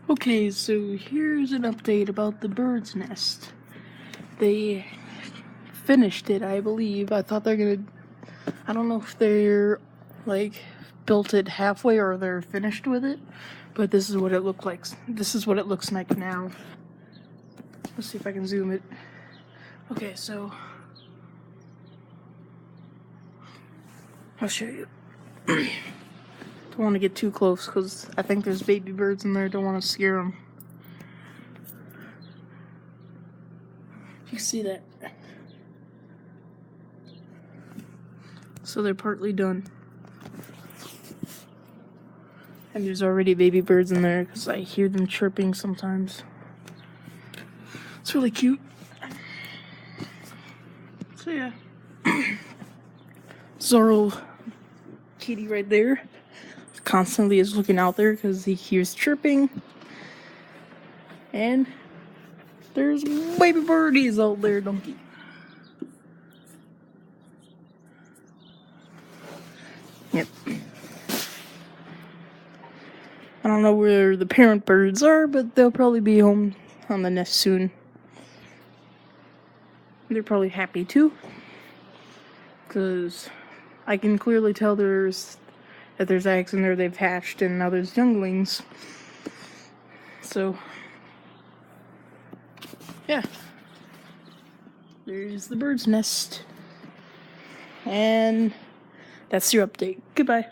Okay, so here's an update about the bird's nest. They finished it, I believe. I thought they're gonna... I don't know if they're, like, built it halfway or they're finished with it, but this is what it looked like. This is what it looks like now. Let's see if I can zoom it. Okay, so... I'll show you. Don't want to get too close because I think there's baby birds in there. Don't want to scare them. You see that? So they're partly done. And there's already baby birds in there because I hear them chirping sometimes. It's really cute. So yeah. Zorro kitty right there constantly is looking out there because he hears chirping. And there's baby birdies out there, donkey. Yep. I don't know where the parent birds are, but they'll probably be home on the nest soon. They're probably happy too, because I can clearly tell that there's eggs in there they've hatched, and now there's younglings. So, yeah. There's the bird's nest. And that's your update. Goodbye.